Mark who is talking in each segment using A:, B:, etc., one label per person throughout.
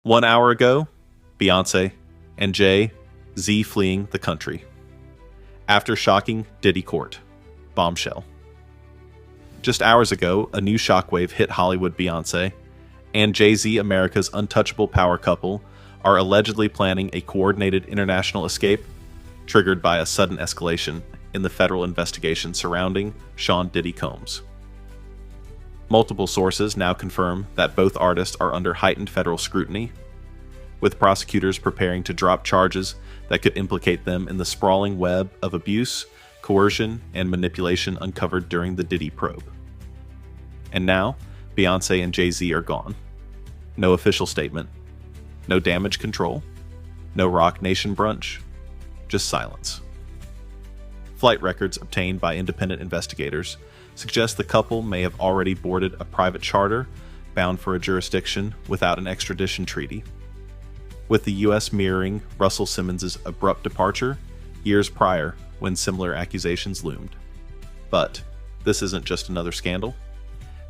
A: 1 hour ago, Beyonce and Jay Z fleeing the country. After shocking Diddy court. Bombshell. Just hours ago, a new shockwave hit Hollywood. Beyonce and Jay Z, America's untouchable power couple, are allegedly planning a coordinated international escape triggered by a sudden escalation in the federal investigation surrounding Sean Diddy Combs. Multiple sources now confirm that both artists are under heightened federal scrutiny, with prosecutors preparing to drop charges that could implicate them in the sprawling web of abuse, coercion, and manipulation uncovered during the Diddy probe. And now, Beyonce and Jay Z are gone. No official statement, no damage control, no Rock Nation brunch, just silence. Flight records obtained by independent investigators suggest the couple may have already boarded a private charter bound for a jurisdiction without an extradition treaty, with the U.S. mirroring Russell Simmons' abrupt departure years prior when similar accusations loomed. But this isn't just another scandal.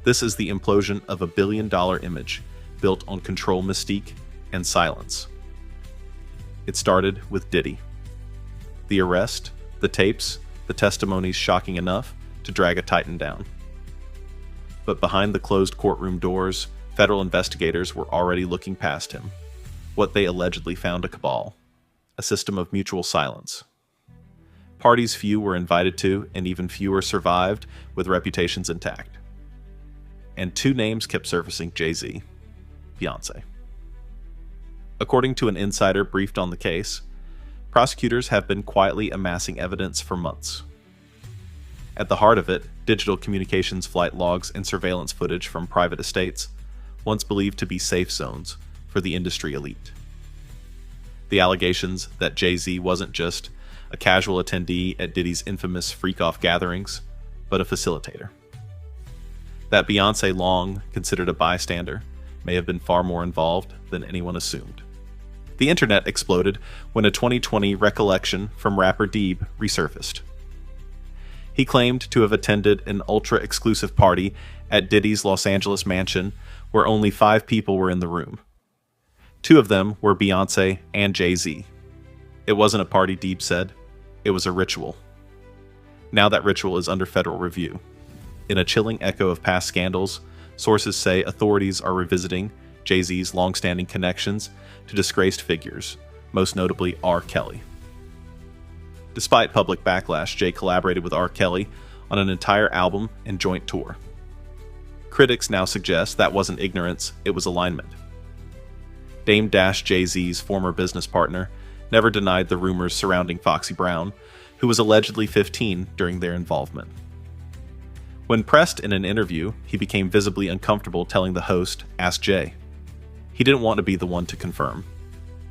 A: This is the implosion of a billion-dollar image built on control, mystique, and silence. It started with Diddy. The arrest, the tapes, the testimonies shocking enough to drag a titan down. But behind the closed courtroom doors, federal investigators were already looking past him. What they allegedly found: a cabal, a system of mutual silence. Parties few were invited to, and even fewer survived with reputations intact. And two names kept surfacing: Jay Z, Beyonce. According to an insider briefed on the case, prosecutors have been quietly amassing evidence for months. At the heart of it, digital communications flight logs and surveillance footage from private estates, once believed to be safe zones for the industry elite. The allegations that Jay Z wasn't just a casual attendee at Diddy's infamous freak-off gatherings, but a facilitator. That Beyonce, long considered a bystander, may have been far more involved than anyone assumed. The internet exploded when a 2020 recollection from rapper Deeb resurfaced. He claimed to have attended an ultra-exclusive party at Diddy's Los Angeles mansion where only 5 people were in the room. 2 of them were Beyonce and Jay Z. It wasn't a party, Deeb said. It was a ritual. Now that ritual is under federal review. In a chilling echo of past scandals, sources say authorities are revisiting Jay Z's long-standing connections to disgraced figures, most notably R. Kelly. Despite public backlash, Jay collaborated with R. Kelly on an entire album and joint tour. Critics now suggest that wasn't ignorance, it was alignment. Dame Dash, Jay Z's former business partner, never denied the rumors surrounding Foxy Brown, who was allegedly 15 during their involvement. When pressed in an interview, he became visibly uncomfortable telling the host, "Ask Jay." He didn't want to be the one to confirm.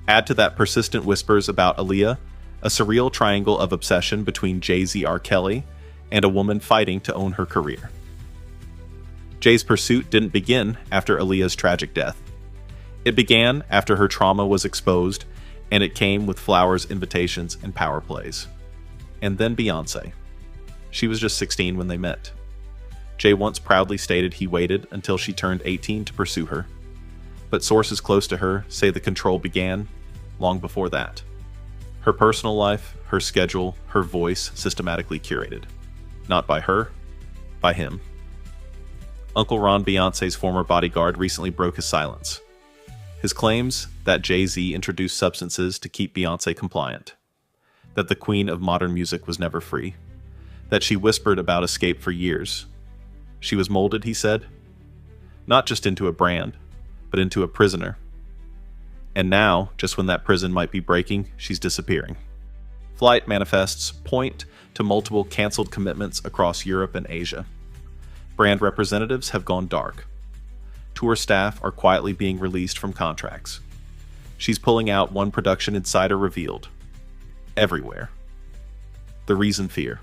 A: Add to that persistent whispers about Aaliyah, a surreal triangle of obsession between Jay Z, R. Kelly, and a woman fighting to own her career. Jay's pursuit didn't begin after Aaliyah's tragic death. It began after her trauma was exposed, and it came with flowers, invitations, and power plays. And then Beyonce. She was just 16 when they met. Jay once proudly stated he waited until she turned 18 to pursue her. But sources close to her say the control began long before that. Her personal life, her schedule, her voice systematically curated. Not by her, by him. Uncle Ron, Beyonce's former bodyguard, recently broke his silence. His claims that Jay Z introduced substances to keep Beyonce compliant, that the queen of modern music was never free, that she whispered about escape for years. She was molded, he said, not just into a brand, but into a prisoner. And now, just when that prison might be breaking, she's disappearing. Flight manifests point to multiple canceled commitments across Europe and Asia. Brand representatives have gone dark. Tour staff are quietly being released from contracts. She's pulling out, one production insider revealed. Everywhere. The reason: fear.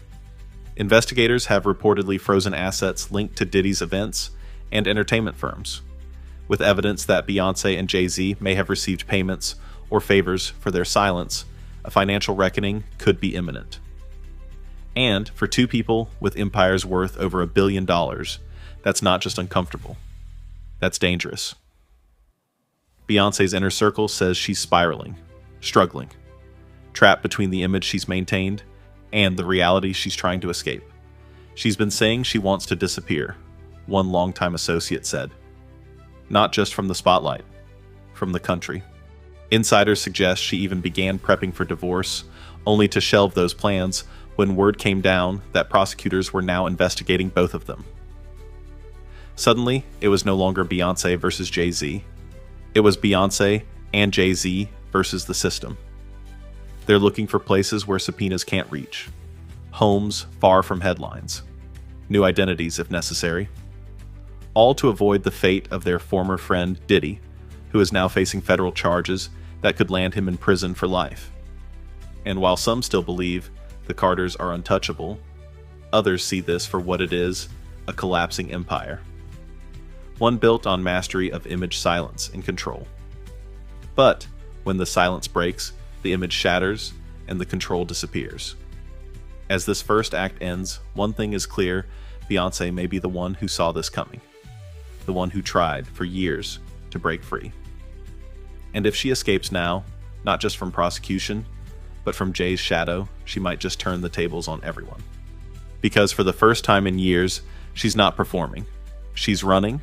A: Investigators have reportedly frozen assets linked to Diddy's events and entertainment firms, with evidence that Beyonce and Jay Z may have received payments or favors for their silence. A financial reckoning could be imminent. And for 2 people with empires worth over $1 billion, that's not just uncomfortable. That's dangerous. Beyoncé's inner circle says she's spiraling, struggling, trapped between the image she's maintained and the reality she's trying to escape. She's been saying she wants to disappear, one longtime associate said. Not just from the spotlight, from the country. Insiders suggest she even began prepping for divorce, only to shelve those plans when word came down that prosecutors were now investigating both of them. Suddenly, it was no longer Beyoncé versus Jay Z. It was Beyoncé and Jay Z versus the system. They're looking for places where subpoenas can't reach. Homes far from headlines. New identities if necessary. All to avoid the fate of their former friend Diddy, who is now facing federal charges that could land him in prison for life. And while some still believe the Carters are untouchable, others see this for what it is, a collapsing empire. One built on mastery of image silence and control. But when the silence breaks, the image shatters and the control disappears. As this first act ends, one thing is clear: Beyoncé may be the one who saw this coming. The one who tried, for years, to break free. And if she escapes now, not just from prosecution, but from Jay's shadow, she might just turn the tables on everyone. Because for the first time in years, she's not performing. She's running,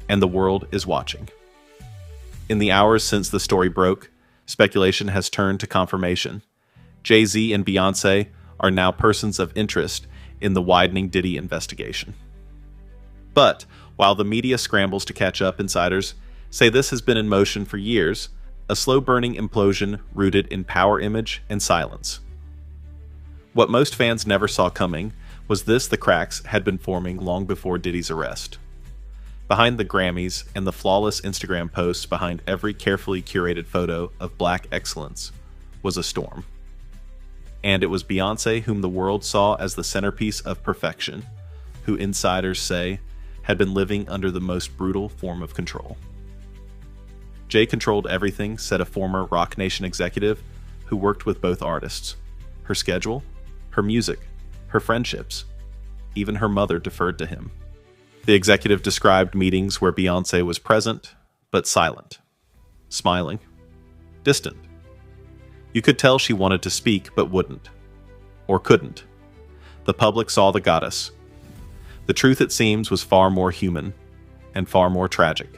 A: and the world is watching. In the hours since the story broke, speculation has turned to confirmation. Jay Z and Beyoncé are now persons of interest in the widening Diddy investigation. But while the media scrambles to catch up, insiders say this has been in motion for years, a slow-burning implosion rooted in power image and silence. What most fans never saw coming was the cracks had been forming long before Diddy's arrest. Behind the Grammys and the flawless Instagram posts behind every carefully curated photo of Black excellence was a storm. And it was Beyoncé whom the world saw as the centerpiece of perfection, who insiders say had been living under the most brutal form of control. Jay controlled everything, said a former Roc Nation executive who worked with both artists. Her schedule, her music, her friendships, even her mother deferred to him. The executive described meetings where Beyoncé was present, but silent, smiling, distant. You could tell she wanted to speak, but wouldn't, or couldn't. The public saw the goddess. The truth, it seems, was far more human, and far more tragic.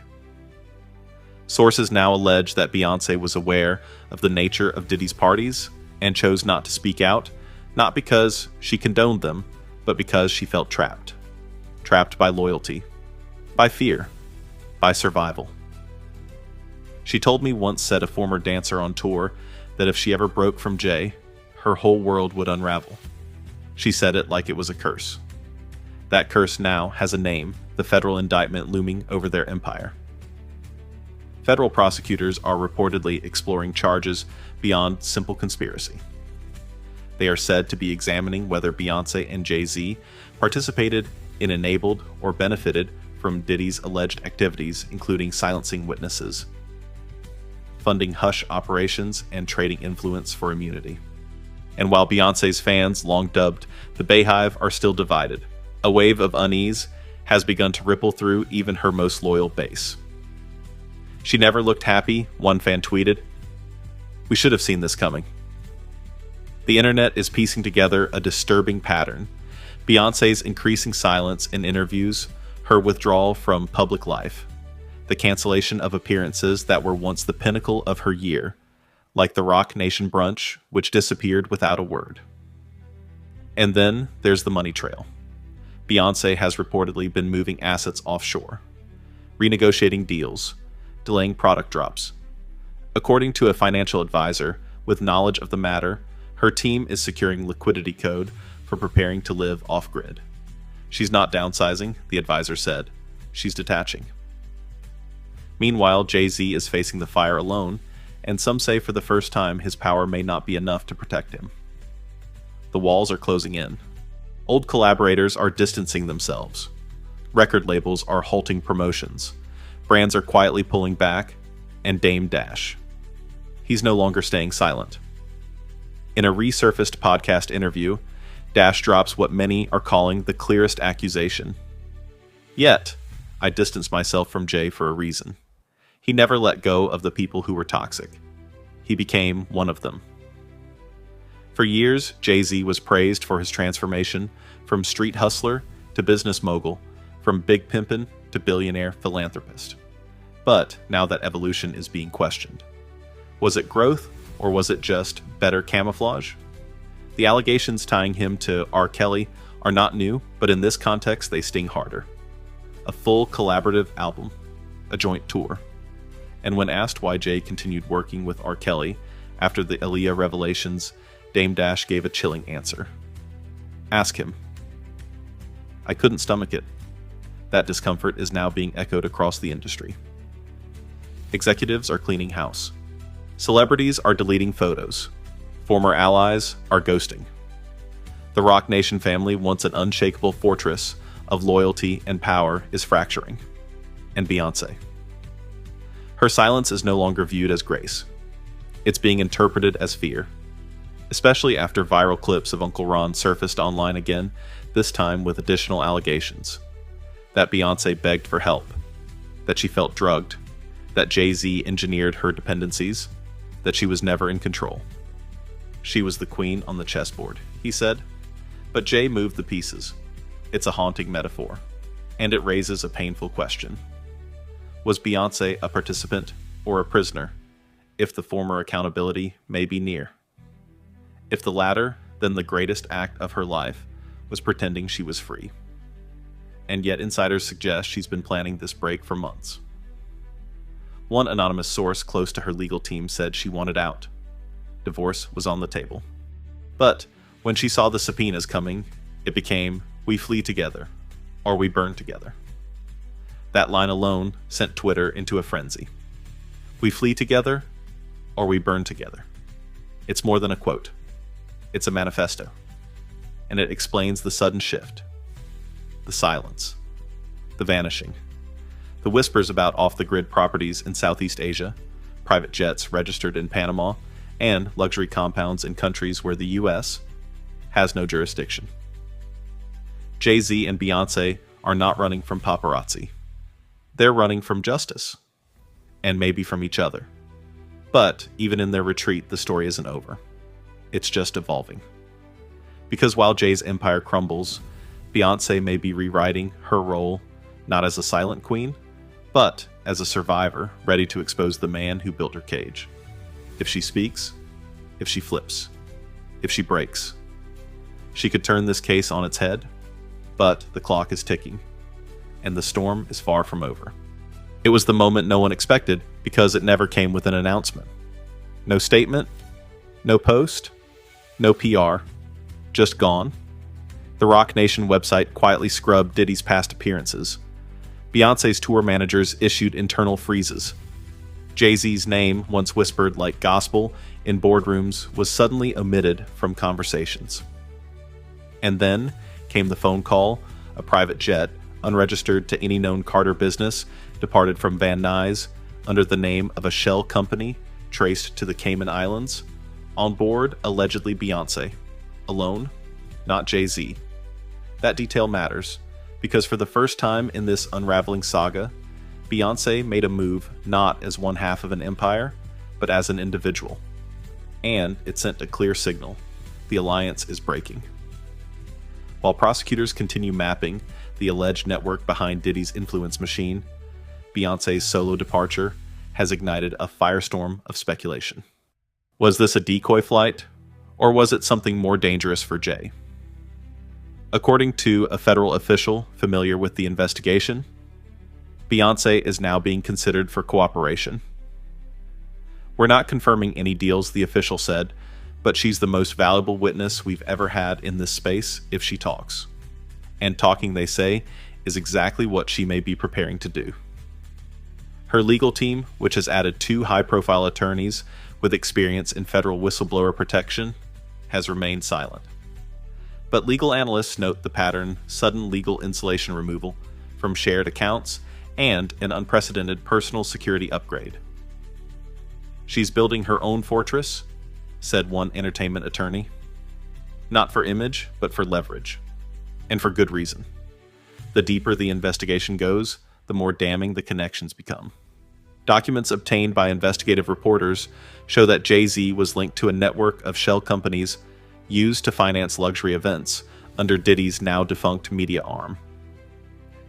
A: Sources now allege that Beyoncé was aware of the nature of Diddy's parties and chose not to speak out, not because she condoned them, but because she felt trapped. Trapped by loyalty, by fear, by survival. She told me once, said a former dancer on tour, that if she ever broke from Jay, her whole world would unravel. She said it like it was a curse. That curse now has a name, the federal indictment looming over their empire. Federal prosecutors are reportedly exploring charges beyond simple conspiracy. They are said to be examining whether Beyoncé and Jay Z participated in, enabled, or benefited from Diddy's alleged activities, including silencing witnesses, funding hush operations, and trading influence for immunity. And while Beyoncé's fans, long dubbed the Bayhive, are still divided, a wave of unease has begun to ripple through even her most loyal base. She never looked happy, one fan tweeted. We should have seen this coming. The internet is piecing together a disturbing pattern. Beyoncé's increasing silence in interviews, her withdrawal from public life, the cancellation of appearances that were once the pinnacle of her year, like the Roc Nation brunch, which disappeared without a word. And then there's the money trail. Beyoncé has reportedly been moving assets offshore, renegotiating deals, delaying product drops. According to a financial advisor with knowledge of the matter, her team is securing liquidity code for preparing to live off-grid. She's not downsizing, the advisor said. She's detaching. Meanwhile, Jay Z is facing the fire alone, and some say for the first time his power may not be enough to protect him. The walls are closing in. Old collaborators are distancing themselves. Record labels are halting promotions. Brands are quietly pulling back, and Dame Dash. He's no longer staying silent. In a resurfaced podcast interview, Dash drops what many are calling the clearest accusation. Yet, I distance myself from Jay for a reason. He never let go of the people who were toxic. He became one of them. For years, Jay Z was praised for his transformation from street hustler to business mogul, from big pimpin' to billionaire philanthropist. But now that evolution is being questioned. Was it growth, or was it just better camouflage? The allegations tying him to R. Kelly are not new, but in this context they sting harder. A full collaborative album, a joint tour. And when asked why Jay continued working with R. Kelly after the Aaliyah revelations, Dame Dash gave a chilling answer. Ask him. I couldn't stomach it. That discomfort is now being echoed across the industry. Executives are cleaning house. Celebrities are deleting photos. Former allies are ghosting. The Roc Nation family, once an unshakable fortress of loyalty and power, is fracturing. And Beyoncé. Her silence is no longer viewed as grace. It's being interpreted as fear. Especially after viral clips of Uncle Ron surfaced online again, this time with additional allegations. That Beyoncé begged for help. That she felt drugged. That Jay Z engineered her dependencies. That she was never in control. She was the queen on the chessboard, he said. But Jay moved the pieces. It's a haunting metaphor. And it raises a painful question. Was Beyoncé a participant or a prisoner, if the former accountability may be near? If the latter, then the greatest act of her life was pretending she was free. And yet insiders suggest she's been planning this break for months. One anonymous source close to her legal team said she wanted out. Divorce was on the table. But when she saw the subpoenas coming, it became, we flee together, or we burn together. That line alone sent Twitter into a frenzy. We flee together, or we burn together. It's more than a quote. It's a manifesto. And it explains the sudden shift. The silence. The vanishing. The whispers about off-the-grid properties in Southeast Asia, private jets registered in Panama, and luxury compounds in countries where the U.S. has no jurisdiction. Jay Z and Beyoncé are not running from paparazzi. They're running from justice. And maybe from each other. But even in their retreat, the story isn't over. It's just evolving. Because while Jay's empire crumbles, Beyoncé may be rewriting her role not as a silent queen, but as a survivor ready to expose the man who built her cage. If she speaks, if she flips, if she breaks. She could turn this case on its head, but the clock is ticking, and the storm is far from over. It was the moment no one expected because it never came with an announcement. No statement, no post, no PR, just gone. The Roc Nation website quietly scrubbed Diddy's past appearances. Beyoncé's tour managers issued internal freezes. Jay Z's name, once whispered like gospel in boardrooms, was suddenly omitted from conversations. And then came the phone call, a private jet, unregistered to any known Carter business, departed from Van Nuys under the name of a shell company traced to the Cayman Islands. On board, allegedly Beyoncé. Alone, not Jay Z. That detail matters, because for the first time in this unraveling saga, Beyoncé made a move not as one half of an empire, but as an individual. And it sent a clear signal. The alliance is breaking. While prosecutors continue mapping the alleged network behind Diddy's influence machine, Beyoncé's solo departure has ignited a firestorm of speculation. Was this a decoy flight, or was it something more dangerous for Jay? According to a federal official familiar with the investigation, Beyoncé is now being considered for cooperation. We're not confirming any deals, the official said, but she's the most valuable witness we've ever had in this space if she talks. And talking, they say, is exactly what she may be preparing to do. Her legal team, which has added 2 high-profile attorneys with experience in federal whistleblower protection, has remained silent. But legal analysts note the pattern: sudden legal insulation removal from shared accounts and an unprecedented personal security upgrade. She's building her own fortress, said one entertainment attorney. Not for image, but for leverage. And for good reason. The deeper the investigation goes, the more damning the connections become. Documents obtained by investigative reporters show that Jay Z was linked to a network of shell companies used to finance luxury events under Diddy's now-defunct media arm.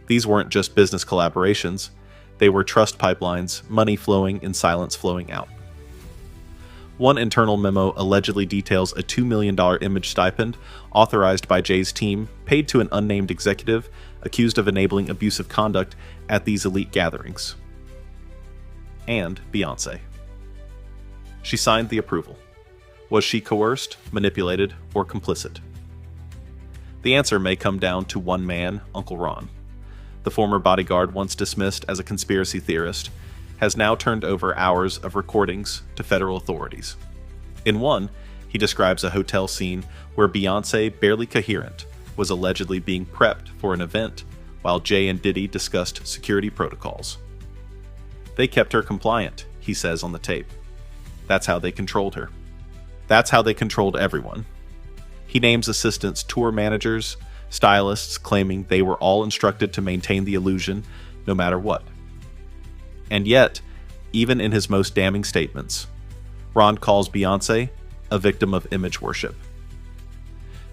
A: These weren't just business collaborations, they were trust pipelines, money flowing and silence flowing out. One internal memo allegedly details a $2 million image stipend authorized by Jay's team, paid to an unnamed executive accused of enabling abusive conduct at these elite gatherings. And Beyoncé. She signed the approval. Was she coerced, manipulated, or complicit? The answer may come down to one man, Uncle Ron. The former bodyguard, once dismissed as a conspiracy theorist, has now turned over hours of recordings to federal authorities. In one, he describes a hotel scene where Beyoncé, barely coherent, was allegedly being prepped for an event while Jay and Diddy discussed security protocols. They kept her compliant, he says on the tape. That's how they controlled her. That's how they controlled everyone. He names assistants tour managers, stylists, claiming they were all instructed to maintain the illusion no matter what. And yet, even in his most damning statements, Ron calls Beyoncé a victim of image worship.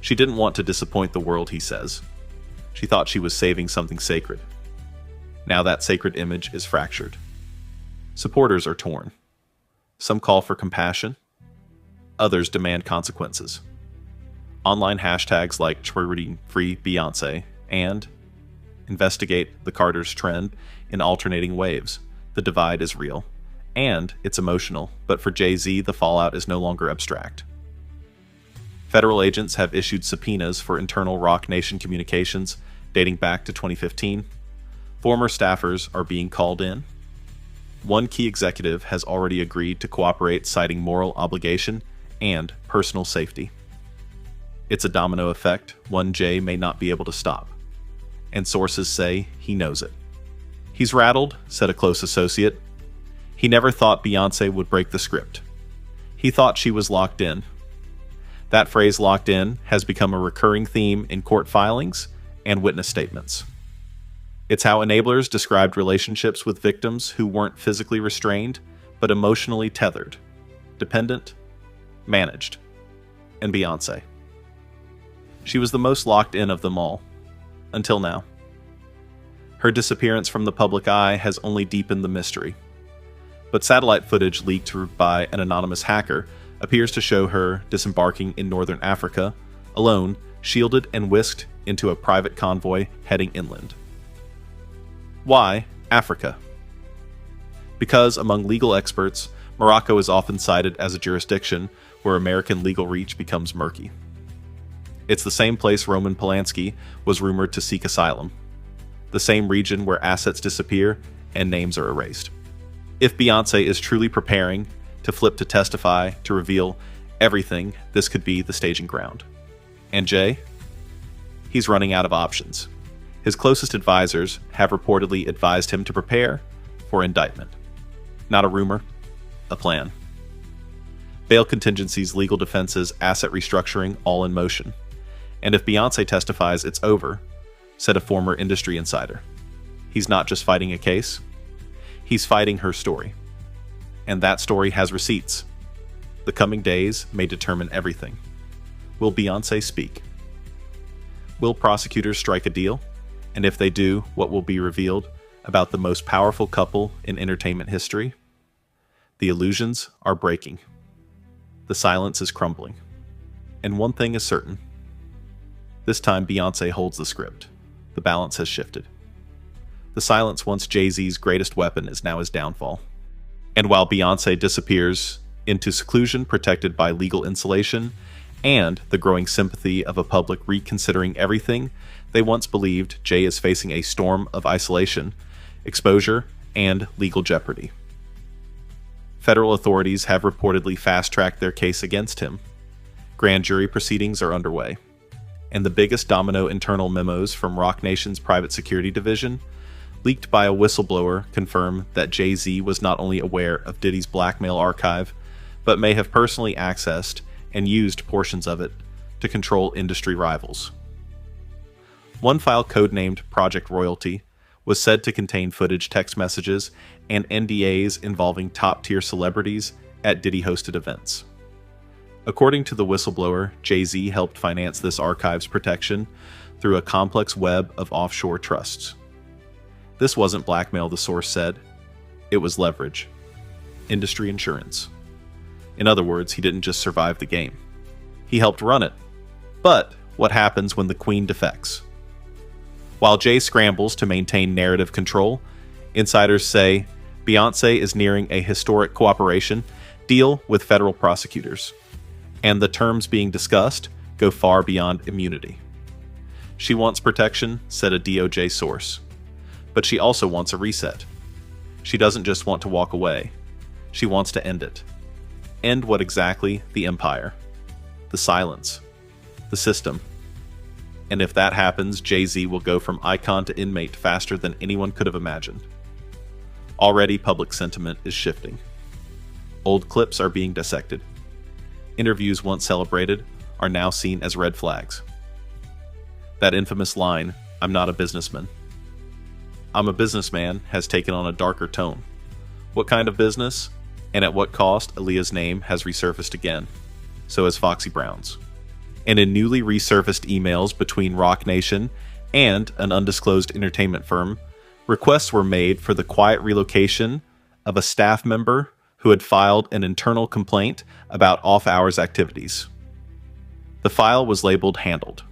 A: She didn't want to disappoint the world, he says. She thought she was saving something sacred. Now that sacred image is fractured. Supporters are torn. Some call for compassion. Others demand consequences. Online hashtags like Free Beyoncé and investigate the Carter's trend in alternating waves. The divide is real, and it's emotional, but for Jay Z, the fallout is no longer abstract. Federal agents have issued subpoenas for internal Roc Nation communications dating back to 2015. Former staffers are being called in. One key executive has already agreed to cooperate, citing moral obligation and personal safety. It's a domino effect, one Jay may not be able to stop. And sources say he knows it. He's rattled, said a close associate. He never thought Beyoncé would break the script. He thought she was locked in. That phrase, locked in, has become a recurring theme in court filings and witness statements. It's how enablers described relationships with victims who weren't physically restrained, but emotionally tethered, dependent, managed. And Beyoncé. She was the most locked in of them all, until now. Her disappearance from the public eye has only deepened the mystery. But satellite footage leaked by an anonymous hacker appears to show her disembarking in northern Africa, alone, shielded and whisked into a private convoy heading inland. Why Africa? Because, among legal experts, Morocco is often cited as a jurisdiction where American legal reach becomes murky. It's the same place Roman Polanski was rumored to seek asylum. The same region where assets disappear and names are erased. If Beyoncé is truly preparing to flip to testify, to reveal everything, this could be the staging ground. And Jay? He's running out of options. His closest advisors have reportedly advised him to prepare for indictment. Not a rumor, a plan. Bail contingencies, legal defenses, asset restructuring, all in motion. And if Beyoncé testifies, it's over, said a former industry insider. He's not just fighting a case, he's fighting her story. And that story has receipts. The coming days may determine everything. Will Beyoncé speak? Will prosecutors strike a deal? And if they do, what will be revealed about the most powerful couple in entertainment history? The illusions are breaking. The silence is crumbling. And one thing is certain. This time Beyoncé holds the script. The balance has shifted. The silence, once Jay Z's greatest weapon, is now his downfall. And while Beyoncé disappears into seclusion protected by legal insulation and the growing sympathy of a public reconsidering everything they once believed, Jay is facing a storm of isolation, exposure, and legal jeopardy. Federal authorities have reportedly fast-tracked their case against him. Grand jury proceedings are underway. And the biggest domino internal memos from Roc Nation's private security division, leaked by a whistleblower, confirm that Jay Z was not only aware of Diddy's blackmail archive, but may have personally accessed and used portions of it to control industry rivals. One file, codenamed Project Royalty, was said to contain footage, text messages, and NDAs involving top-tier celebrities at Diddy-hosted events. According to the whistleblower, Jay Z helped finance this archive's protection through a complex web of offshore trusts. This wasn't blackmail, the source said. It was leverage. Industry insurance. In other words, he didn't just survive the game. He helped run it. But what happens when the queen defects? While Jay scrambles to maintain narrative control, insiders say Beyoncé is nearing a historic cooperation deal with federal prosecutors, and the terms being discussed go far beyond immunity. She wants protection, said a DOJ source, but she also wants a reset. She doesn't just want to walk away. She wants to end it. End what exactly? The empire. The silence. The system. And if that happens, Jay Z will go from icon to inmate faster than anyone could have imagined. Already, public sentiment is shifting. Old clips are being dissected. Interviews once celebrated are now seen as red flags. That infamous line, "I'm not a businessman. I'm a businessman," has taken on a darker tone. What kind of business? And at what cost? Aaliyah's name has resurfaced again. So has Foxy Brown's. And in newly resurfaced emails between Roc Nation and an undisclosed entertainment firm, requests were made for the quiet relocation of a staff member who had filed an internal complaint about off-hours activities. The file was labeled handled.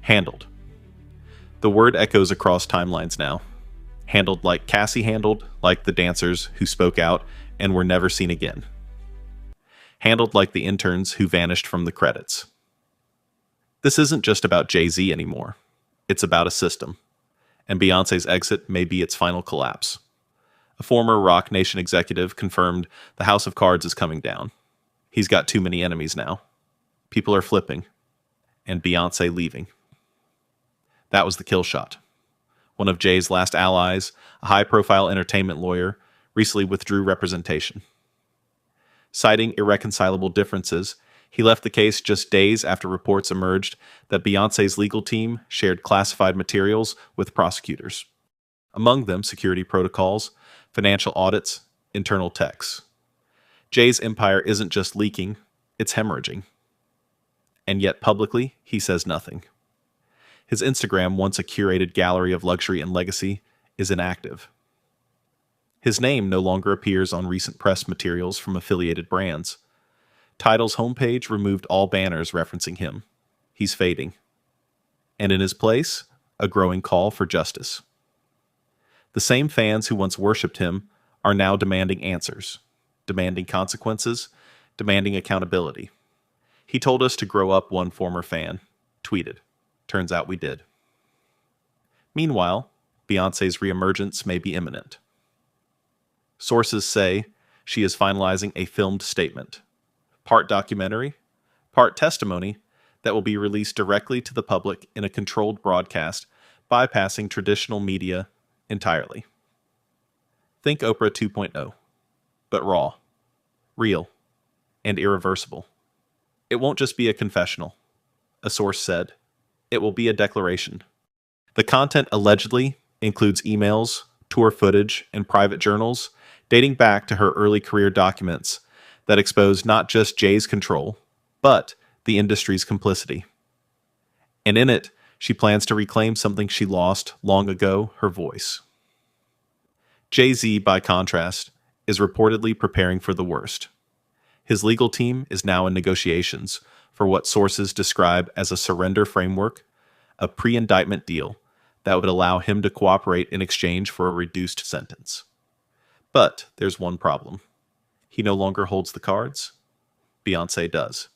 A: Handled. The word echoes across timelines now. Handled like Cassie handled, like the dancers who spoke out and were never seen again. Handled like the interns who vanished from the credits. This isn't just about Jay Z anymore. It's about a system. And Beyoncé's exit may be its final collapse. A former Roc Nation executive confirmed the House of Cards is coming down. He's got too many enemies now. People are flipping. And Beyoncé leaving. That was the kill shot. One of Jay's last allies, a high-profile entertainment lawyer, recently withdrew representation. Citing irreconcilable differences, he left the case just days after reports emerged that Beyoncé's legal team shared classified materials with prosecutors. Among them, security protocols, financial audits, internal texts. Jay's empire isn't just leaking, it's hemorrhaging. And yet publicly, he says nothing. His Instagram, once a curated gallery of luxury and legacy, is inactive. His name no longer appears on recent press materials from affiliated brands. Tidal's homepage removed all banners referencing him. He's fading. And in his place, a growing call for justice. The same fans who once worshipped him are now demanding answers, demanding consequences, demanding accountability. He told us to grow up, one former fan tweeted. Turns out we did. Meanwhile, Beyoncé's reemergence may be imminent. Sources say she is finalizing a filmed statement, part documentary, part testimony, that will be released directly to the public in a controlled broadcast, bypassing traditional media entirely. Think Oprah 2.0, but raw, real, and irreversible. It won't just be a confessional, a source said. It will be a declaration. The content allegedly includes emails, tour footage, and private journals dating back to her early career documents that expose not just Jay's control, but the industry's complicity. And in it, she plans to reclaim something she lost long ago, her voice. Jay Z, by contrast, is reportedly preparing for the worst. His legal team is now in negotiations for what sources describe as a surrender framework, a pre-indictment deal that would allow him to cooperate in exchange for a reduced sentence. But there's one problem. He no longer holds the cards. Beyoncé does.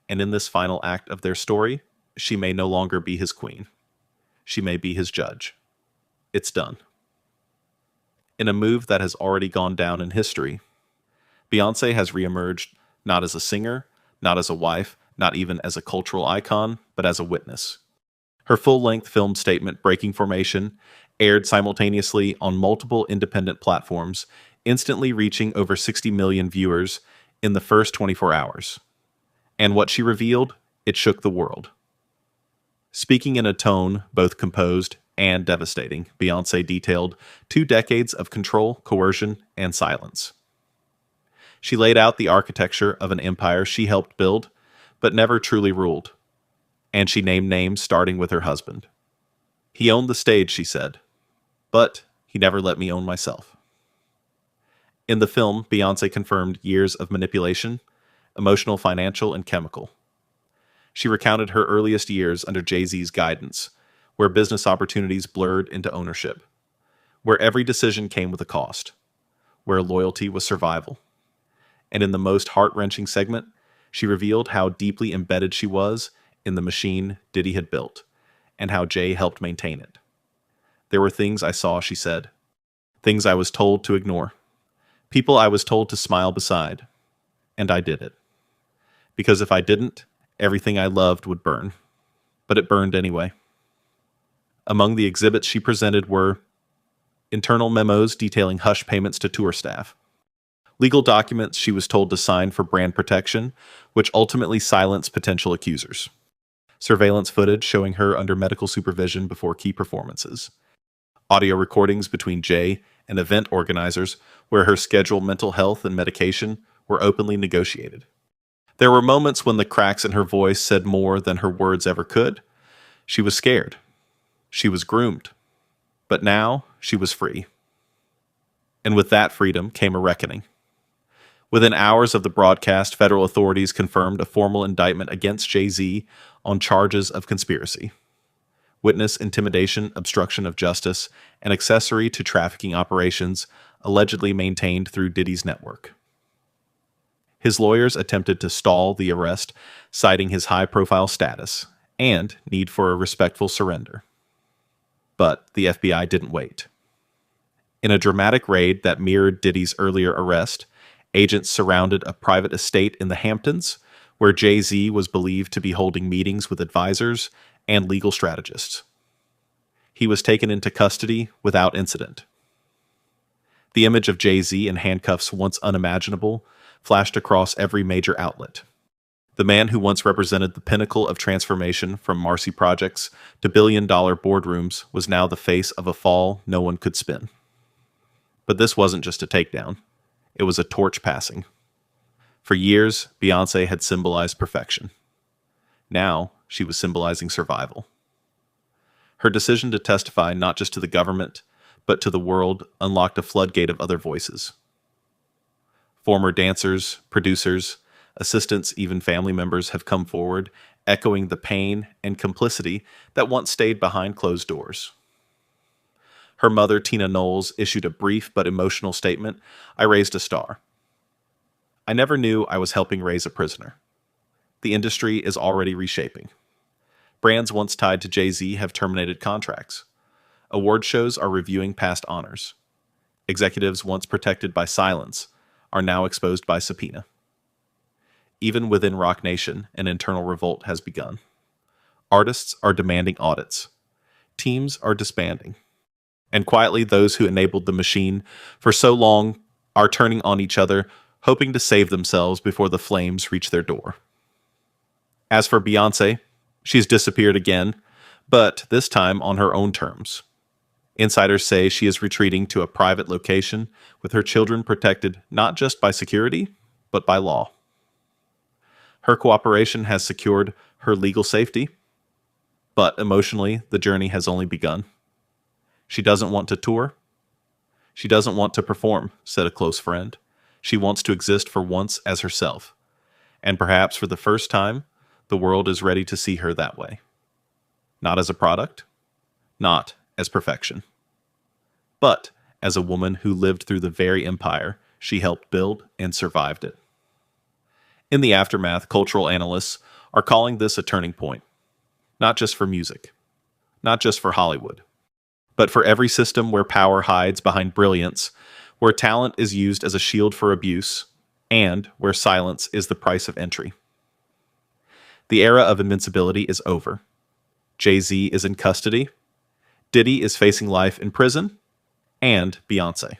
A: And in this final act of their story, she may no longer be his queen. She may be his judge. It's done. In a move that has already gone down in history, Beyoncé has reemerged not as a singer, not as a wife, not even as a cultural icon, but as a witness. Her full-length film statement, Breaking Formation, aired simultaneously on multiple independent platforms, instantly reaching over 60 million viewers in the first 24 hours. And what she revealed, it shook the world. Speaking in a tone both composed and devastating, Beyoncé detailed 2 decades of control, coercion, and silence. She laid out the architecture of an empire she helped build, but never truly ruled. And she named names starting with her husband. He owned the stage, she said, but he never let me own myself. In the film, Beyoncé confirmed years of manipulation, emotional, financial, and chemical. She recounted her earliest years under Jay Z's guidance, where business opportunities blurred into ownership, where every decision came with a cost, where loyalty was survival. And in the most heart-wrenching segment, she revealed how deeply embedded she was in the machine Diddy had built, and how Jay helped maintain it. There were things I saw, she said, things I was told to ignore, people I was told to smile beside, and I did it. Because if I didn't, everything I loved would burn. But it burned anyway. Among the exhibits she presented were internal memos detailing hush payments to tour staff, legal documents she was told to sign for brand protection, which ultimately silenced potential accusers, surveillance footage showing her under medical supervision before key performances, audio recordings between Jay and event organizers where her scheduled mental health and medication were openly negotiated. There were moments when the cracks in her voice said more than her words ever could. She was scared. She was groomed. But now she was free. And with that freedom came a reckoning. Within hours of the broadcast, federal authorities confirmed a formal indictment against Jay Z on charges of conspiracy, witness intimidation, obstruction of justice, and accessory to trafficking operations allegedly maintained through Diddy's network. His lawyers attempted to stall the arrest, citing his high-profile status and need for a respectful surrender. But the FBI didn't wait. In a dramatic raid that mirrored Diddy's earlier arrest, agents surrounded a private estate in the Hamptons, where Jay Z was believed to be holding meetings with advisors and legal strategists. He was taken into custody without incident. The image of Jay Z in handcuffs, once unimaginable, flashed across every major outlet. The man who once represented the pinnacle of transformation from Marcy projects to billion-dollar boardrooms was now the face of a fall no one could spin. But this wasn't just a takedown. It was a torch passing. For years, Beyoncé had symbolized perfection. Now, she was symbolizing survival. Her decision to testify not just to the government, but to the world unlocked a floodgate of other voices. Former dancers, producers, assistants, even family members have come forward, echoing the pain and complicity that once stayed behind closed doors. Her mother, Tina Knowles, issued a brief but emotional statement. "I raised a star. I never knew I was helping raise a prisoner. The industry is already reshaping. Brands once tied to Jay Z have terminated contracts. Award shows are reviewing past honors. Executives once protected by silence are now exposed by subpoena. Even within Rock Nation, an internal revolt has begun. Artists are demanding audits. Teams are disbanding. And quietly, those who enabled the machine for so long are turning on each other, hoping to save themselves before the flames reach their door." As for Beyoncé, she's disappeared again, but this time on her own terms. Insiders say she is retreating to a private location with her children protected not just by security, but by law. Her cooperation has secured her legal safety, but emotionally, the journey has only begun. She doesn't want to tour. She doesn't want to perform, said a close friend. She wants to exist for once as herself. And perhaps for the first time, the world is ready to see her that way. Not as a product, not as perfection, but as a woman who lived through the very empire she helped build and survived it. In the aftermath, cultural analysts are calling this a turning point, not just for music, not just for Hollywood, but for every system where power hides behind brilliance, where talent is used as a shield for abuse, and where silence is the price of entry. The era of invincibility is over. Jay Z is in custody, Diddy is facing life in prison, and Beyoncé.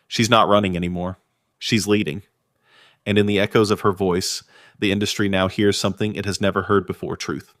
A: She's not running anymore. She's leading. And in the echoes of her voice, the industry now hears something it has never heard before: truth.